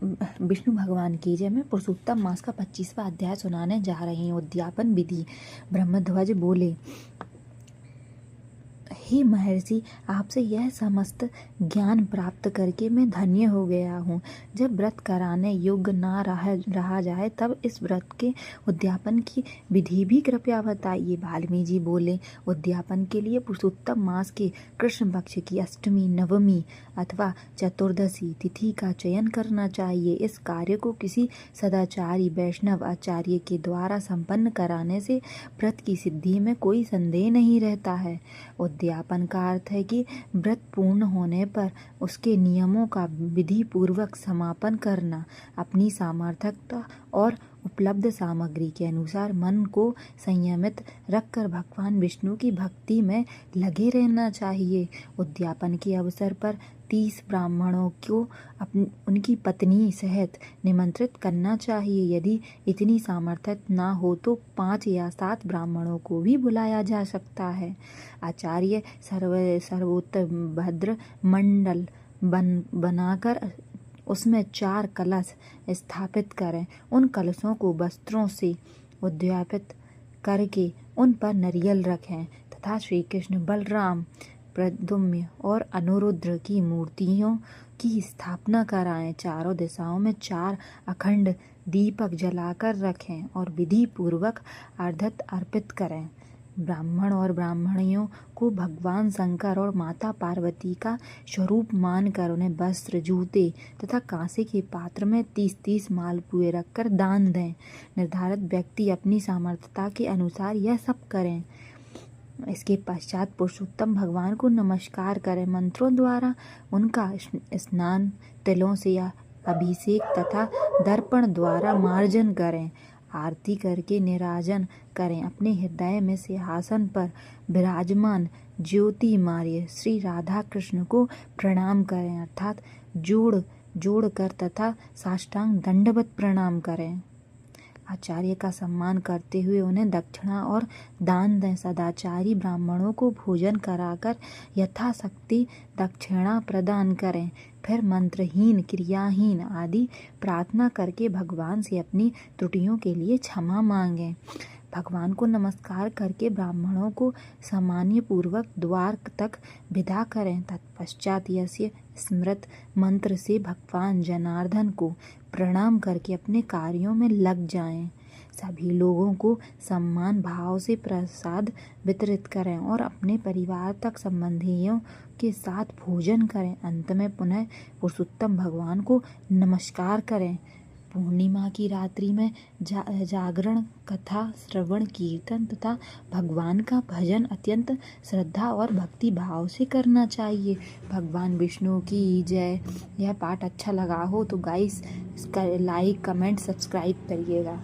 विष्णु भगवान की जय। मैं पुरुषोत्तम मास का 25वां अध्याय सुनाने जा रही हूँ। उद्यापन विधि। ब्रह्मध्वज बोले, हे महर्षि, आपसे यह समस्त ज्ञान प्राप्त करके मैं धन्य हो गया हूँ। जब व्रत कराने योग्य ना रहा जाए तब इस व्रत के उद्यापन की विधि भी कृपया बताइए। वाल्मीकि जी बोले, उद्यापन के लिए पुरुषोत्तम मास के कृष्ण पक्ष की अष्टमी, नवमी अथवा चतुर्दशी तिथि का चयन करना चाहिए। इस कार्य को किसी सदाचारी वैष्णव आचार्य के द्वारा संपन्न कराने से व्रत की सिद्धि में कोई संदेह नहीं रहता है। उद्यापन का अर्थ है कि व्रत पूर्ण होने पर उसके नियमों का विधि पूर्वक समापन करना। अपनी सामर्थ्यता और उपलब्ध सामग्री के अनुसार मन को संयमित रखकर भगवान विष्णु की भक्ति में लगे रहना चाहिए। उद्यापन के अवसर पर 30 ब्राह्मणों को उनकी पत्नी सहित निमंत्रित करना चाहिए। यदि इतनी सामर्थ्य ना हो तो 5 या 7 ब्राह्मणों को भी बुलाया जा सकता है। आचार्य सर्वोत्तभद्र मंडल बनाकर उसमें 4 कलश स्थापित करें। उन कलशों को वस्त्रों से उद्यापित करके उन पर नारियल रखें तथा श्री कृष्ण, बलराम, प्रद्युम्न और अनुरुद्र की मूर्तियों की स्थापना कराएं। चारों दिशाओं में 4 अखंड दीपक जलाकर रखें और विधि पूर्वक अर्घ्य अर्पित करें। ब्राह्मण और ब्राह्मणियों को भगवान शंकर और माता पार्वती का स्वरूप मानकर उन्हें वस्त्र, जूते तथा कांसे के पात्र में 30-30 मालपुए रखकर दान दें। निर्धारित व्यक्ति अपनी सामर्थ्यता के अनुसार यह सब करें। इसके पश्चात पुरुषोत्तम भगवान को नमस्कार करें। मंत्रों द्वारा उनका स्नान, तिलों से अभिषेक तथा दर्पण द्वारा मार्जन करें। आरती करके निराजन करें। अपने हृदय में सिंहासन पर विराजमान ज्योतिर्मय श्री राधा कृष्ण को प्रणाम करें, अर्थात जोड़ कर तथा साष्टांग दंडवत प्रणाम करें। आचार्य का सम्मान करते हुए उन्हें दक्षिणा और दान दें। सदाचारी ब्राह्मणों को भोजन कराकर यथाशक्ति दक्षिणा प्रदान करें। फिर मंत्रहीन, क्रियाहीन आदि प्रार्थना करके भगवान से अपनी त्रुटियों के लिए क्षमा मांगें। भगवान को नमस्कार करके ब्राह्मणों को सम्मान पूर्वक द्वार तक विदा करें। तत्पश्चात यस्य स्मृत मंत्र से भगवान जनार्दन को प्रणाम करके अपने कार्यों में लग जाएं। सभी लोगों को सम्मान भाव से प्रसाद वितरित करें और अपने परिवार तक संबंधियों के साथ भोजन करें। अंत में पुनः पुरुषोत्तम भगवान को नमस्कार करें। पूर्णिमा की रात्रि में जागरण, कथा, श्रवण, कीर्तन तथा भगवान का भजन अत्यंत श्रद्धा और भक्ति भाव से करना चाहिए। भगवान विष्णु की जय। यह पाठ अच्छा लगा हो तो गाइस इसका लाइक, कमेंट, सब्सक्राइब करिएगा।